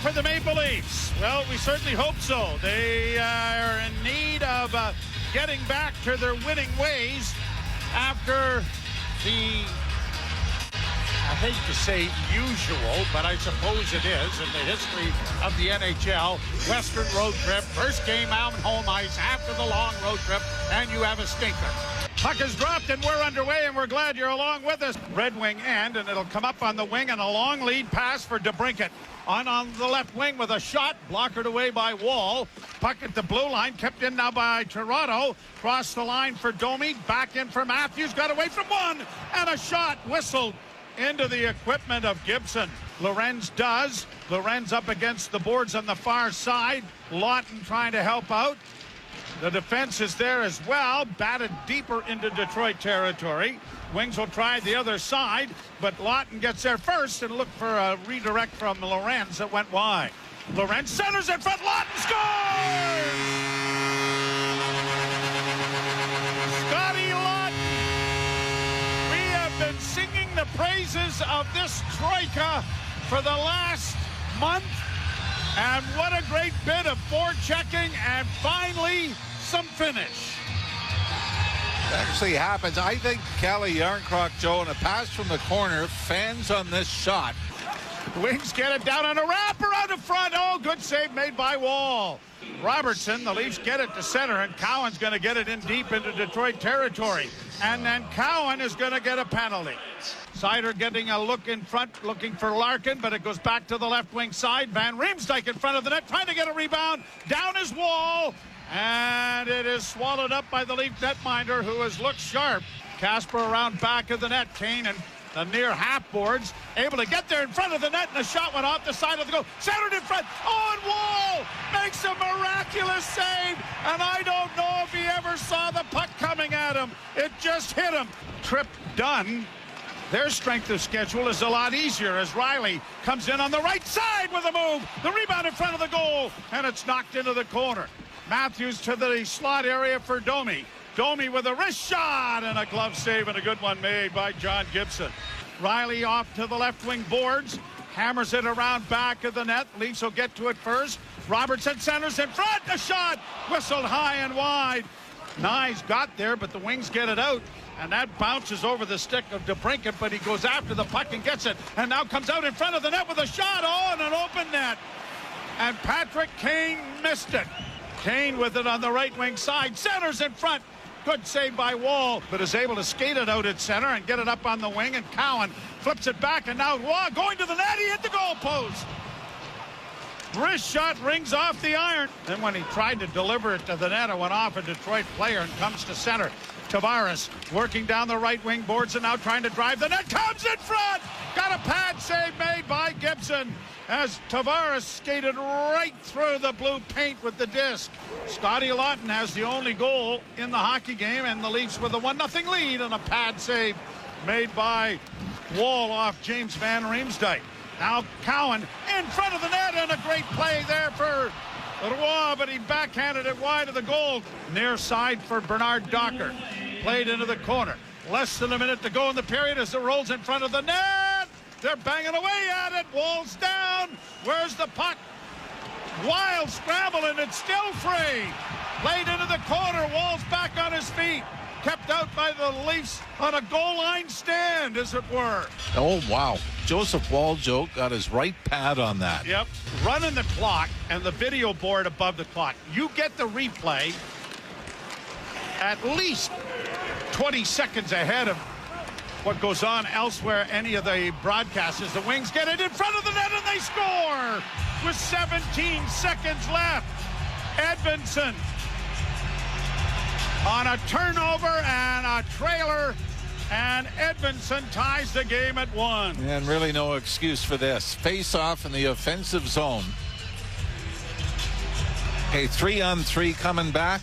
for the Maple Leafs? Well, we certainly hope so. They are in need of getting back to their winning ways after the, I hate to say usual, but I suppose it is in the history of the NHL, Western road trip. First game out on home ice after the long road trip, and you have a stinker. Puck is dropped, and we're underway, and we're glad you're along with us. Red Wing end, and it'll come up on the wing, and a long lead pass for 𝐷eBrincat. On the left wing with a shot, blockered away by Wall. Puck at the blue line, kept in now by Toronto. Cross the line for Domi, back in for Matthews, got away from one, and a shot whistled into the equipment of Gibson. Lorenz does. Lorenz up against the boards on the far side. Lawton trying to help out. The defense is there as well, batted deeper into Detroit territory. Wings will try the other side, but Lawton gets there first and look for a redirect from Lorenz that went wide. Lorenz centers in front, Lawton scores! Scotty Lawton. We have been singing the praises of this troika for the last month, and what a great bit of forechecking, and finally some finish. Actually happens. I think 𝐏𝐫𝐸-𝐸-𝐸-𝐸, and a pass from the corner, fans on this shot. Wings get it down on a wrap around the front. Oh, good save made by Wall. Robertson, the Leafs get it to center, and Cowan's going to get it in deep into Detroit territory. And then Cowan is going to get a penalty. 𝐒ider getting a look in front, looking for Larkin, but it goes back to the left wing side. Van Riemsdyk in front of the net, trying to get a rebound. Down is Wall, and it is swallowed up by the Leaf netminder, who has looked sharp. Casper around back of the net. Kane and the near half boards, able to get there in front of the net, and the shot went off the side of the goal. Centered in front. Oh, and Wall makes a miraculous save, and I don't know if he ever saw the puck coming at him. It just hit him. Trip done. Their strength of schedule is a lot easier as Riley comes in on the right side with a move. The rebound in front of the goal, and it's knocked into the corner. Matthews to the slot area for Domi. Domi with a wrist shot and a glove save, and a good one made by John Gibson. Riley off to the left wing boards, hammers it around back of the net. Leafs will get to it first. Robertson centers in front, a shot whistled high and wide. Nyes got there, but the Wings get it out, and that bounces over the stick of 𝐷eBrincat, but he goes after the puck and gets it, and now comes out in front of the net with a shot. Oh, and an open net, and Patrick Kane missed it. Kane with it on the right wing side, centers in front. Good save by Wall, but is able to skate it out at center and get it up on the wing, and Cowan flips it back, and now Wall going to the net. He hit the goalpost. Wrist shot rings off the iron. Then when he tried to deliver it to the net, it went off a Detroit player and comes to center. Tavares working down the right wing boards and now trying to drive the net. Comes in front. Got a pad save made by Gibson as Tavares skated right through the blue paint with the disc. Scotty Lawton has the only goal in the hockey game, and the Leafs with a 1-0 lead, and a pad save made by Wall off James Van Riemsdyk. Now Cowan in front of the net, and a great play there for Roy, but he backhanded it wide of the goal. Near side for Bernard Docker. Played into the corner. Less than a minute to go in the period as it rolls in front of the net. They're banging away at it. Wall's down. Where's the puck? Wild scramble, and it's still free. Played into the corner. Wall's back on his feet. Kept out by the Leafs on a goal line stand, as it were. Oh, wow. Joseph Waljoke got his right pad on that. Yep. Running the clock and the video board above the clock. You get the replay at least 20 seconds ahead of what goes on elsewhere, any of the broadcasters. The Wings get it in front of the net, and they score with 17 seconds left. Edvinsson on a turnover and a trailer, and Edvinsson ties the game at 1. And really no excuse for this. Face off in the offensive zone. A 3-on-3 coming back,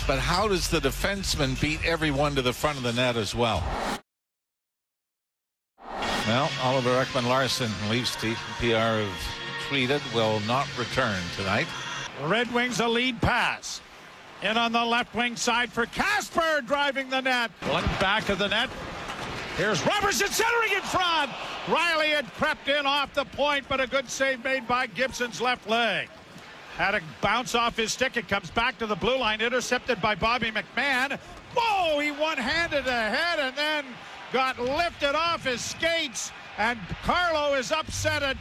but how does the defenseman beat everyone to the front of the net as well? Well, Oliver Ekman-Larsson, Leafs PR have tweeted, will not return tonight. Red Wings a lead pass. In on the left wing side for Casper, driving the net. One back of the net. Here's Robertson centering in front. Riley had crept in off the point, but a good save made by Gibson's left leg. Had a bounce off his stick. It comes back to the blue line, intercepted by Bobby McMahon. Whoa, he one-handed ahead and then got lifted off his skates, and Carlo is upset at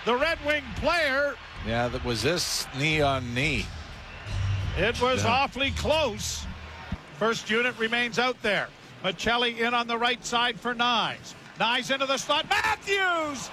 the Red Wing player. Yeah, that was this knee on knee. It was awfully close. First unit remains out there. Michelli in on the right side for Knies. Knies into the slot. Matthews!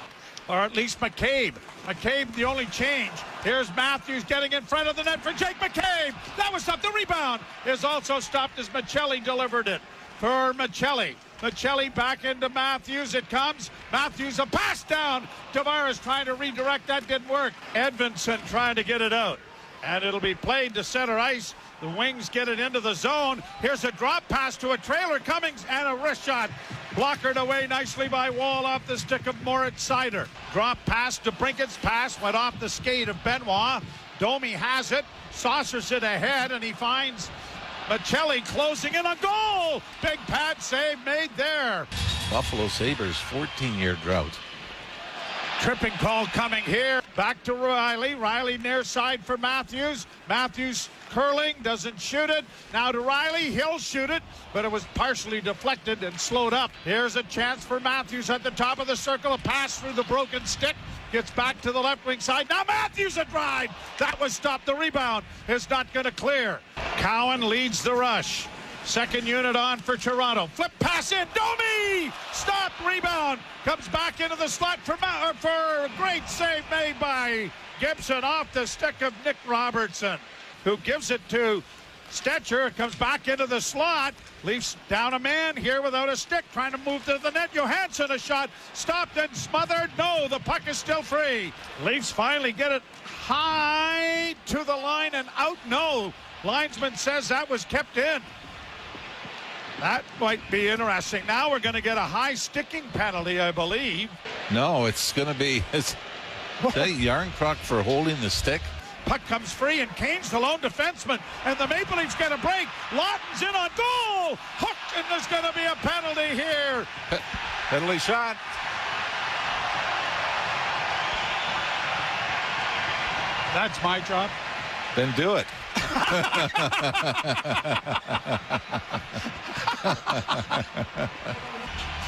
Or at least McCabe. McCabe, the only change. Here's Matthews getting in front of the net for Jake McCabe. That was stopped. The rebound is also stopped as Michelli delivered it for Michelli. Michelli back into Matthews. It comes. Matthews, a pass down. Tavares trying to redirect. That didn't work. Edvinsson trying to get it out. And it'll be played to center ice. The Wings get it into the zone. Here's a drop pass to a trailer. Cummings and a wrist shot. Blockered away nicely by Wall off the stick of Moritz Seider. Drop pass to Brinket's pass. Went off the skate of Benoit. Domi has it. Saucers it ahead, and he finds Michelli closing in a goal. Big pad save made there. Buffalo Sabres 14-year drought. Tripping call coming here. Back to Riley. Riley near side for Matthews. Matthews curling, doesn't shoot it. Now to Riley. He'll shoot it, but it was partially deflected and slowed up. Here's a chance for Matthews at the top of the circle. A pass through the broken stick. Gets back to the left wing side. Now Matthews a drive. That was stopped. The rebound is not going to clear. Cowan leads the rush. Second unit on for Toronto. Flip pass in. Domi! Stop. Rebound. Comes back into the slot for a great save made by Gibson off the stick of Nick Robertson, who gives it to Stetcher. It comes back into the slot. Leafs down a man here without a stick. Trying to move to the net. Johansson a shot. Stopped and smothered. No, the puck is still free. Leafs finally get it high to the line and out. No. Linesman says that was kept in. That might be interesting. Now we're going to get a high sticking penalty, I believe. No, it's going to be Järnkrok for holding the stick. Puck comes free, and Kane's the lone defenseman, and the Maple Leafs get a break. Lawton's in on goal. Hooked, and there's going to be a penalty here. Penalty shot. That's my job. Then do it.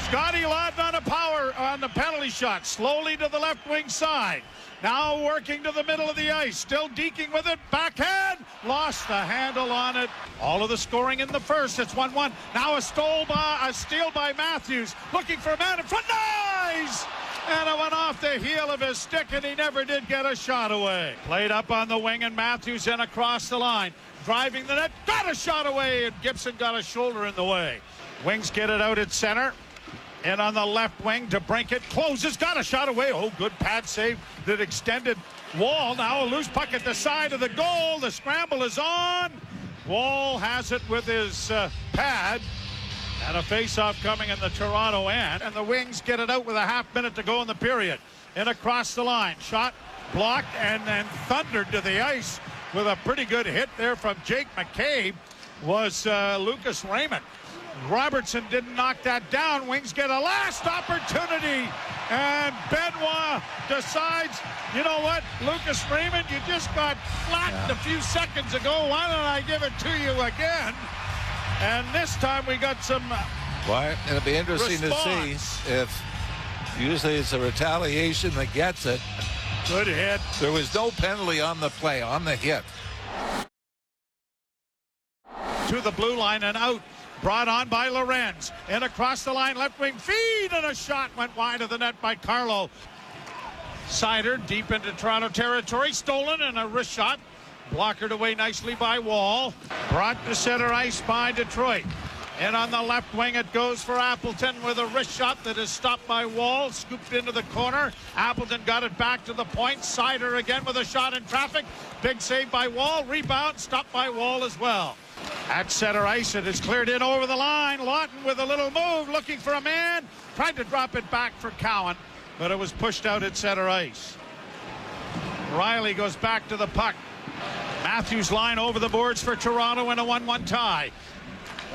Scotty Lawton on a power on the penalty shot, slowly to the left wing side. Now working to the middle of the ice, still deking with it, backhand, lost the handle on it. All of the scoring in the first. It's 1-1. Now a steal by Matthews, looking for a man in front. Nice! And it went off the heel of his stick, and he never did get a shot away. Played up on the wing, and Matthews in across the line. Driving the net, got a shot away, and Gibson got a shoulder in the way. Wings get it out at center. In on the left wing to Brinkett. Closes, got a shot away. Oh, good pad save that extended Wall. Now a loose puck at the side of the goal. The scramble is on. Wall has it with his pad. And a face-off coming in the Toronto end. And the Wings get it out with a half minute to go in the period. In across the line. Shot blocked and then thundered to the ice with a pretty good hit there from Jake McCabe was Lucas Raymond. Robertson didn't knock that down. Wings get a last opportunity. And Benoit decides, you know what, Lucas Raymond, you just got flattened a few seconds ago. Why don't I give it to you again? And this time we got some It'll be interesting response. to see if usually it's a retaliation that gets it. Good hit. There was no penalty on the play, on the hit. To the blue line and out. Brought on by Lorenz. In across the line, left wing feed, and a shot went wide of the net by Carlo. Seider deep into Toronto territory. Stolen and a wrist shot. Blockered away nicely by Wall. Brought to center ice by Detroit. And on the left wing it goes for Appleton with a wrist shot that is stopped by Wall. Scooped into the corner. Appleton got it back to the point. Seider again with a shot in traffic. Big save by Wall. Rebound stopped by Wall as well. At center ice, it is cleared in over the line. Lawton with a little move, looking for a man. Tried to drop it back for Cowan, but it was pushed out at center ice. Riley goes back to the puck. Matthews line over the boards for Toronto in a 1-1 tie.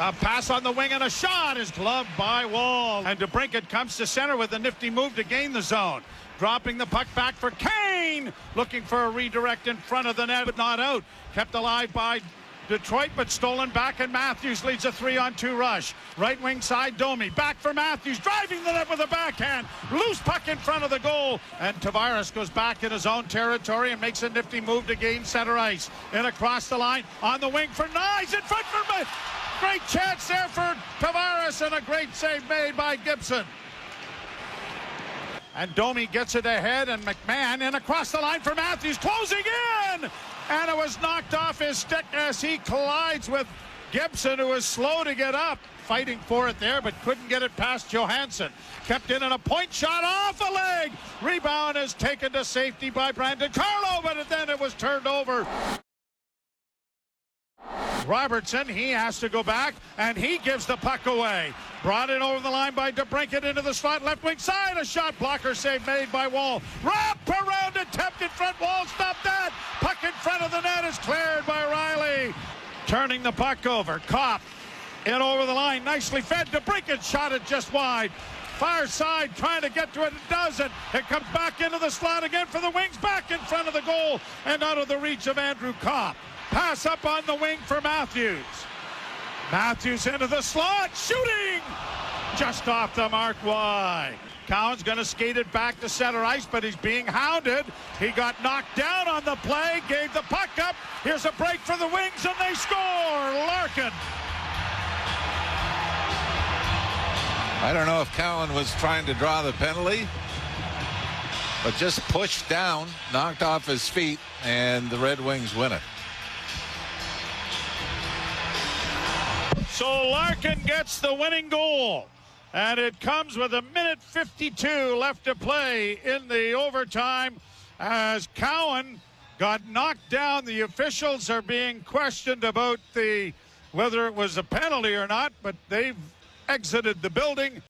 A pass on the wing and a shot is gloved by Wall. And 𝐷eBrincat comes to center with a nifty move to gain the zone. Dropping the puck back for Kane. Looking for a redirect in front of the net, but not out. Kept alive by Detroit, but stolen back, and Matthews leads a 3-on-2 rush. Right wing side, Domi. Back for Matthews, driving the net with a backhand. Loose puck in front of the goal. And Tavares goes back in his own territory and makes a nifty move to gain center ice. And across the line, on the wing for Knies. In front for me. Great chance there for Tavares, and a great save made by Gibson. And Domi gets it ahead, and McMahon in across the line for Matthews, closing in! And it was knocked off his stick as he collides with Gibson, who was slow to get up. Fighting for it there, but couldn't get it past Johansson. Kept in and a point shot off a leg. Rebound is taken to safety by Brandon Carlo, but then it was turned over. Robertson, he has to go back, and he gives the puck away. Brought in over the line by 𝐷eBrincat into the slot, left wing side, a shot blocker save made by Wall. Wrap around attempt in front, Wall stopped that. Puck in front of the net is cleared by Riley. Turning the puck over, Kopp in over the line, nicely fed. 𝐷eBrincat shot it just wide. Far side trying to get to it, it doesn't. It comes back into the slot again for the wings, back in front of the goal and out of the reach of Andrew Kopp. Pass up on the wing for Matthews. Matthews into the slot, shooting! Just off the mark wide. Cowan's going to skate it back to center ice, but he's being hounded. He got knocked down on the play, gave the puck up. Here's a break for the wings, and they score! Larkin. I don't know if Cowan was trying to draw the penalty, but just pushed down, knocked off his feet, and the Red Wings win it. So Larkin gets the winning goal, and it comes with 1:52 left to play in the overtime as Cowan got knocked down. The officials are being questioned about whether it was a penalty or not, but they've exited the building.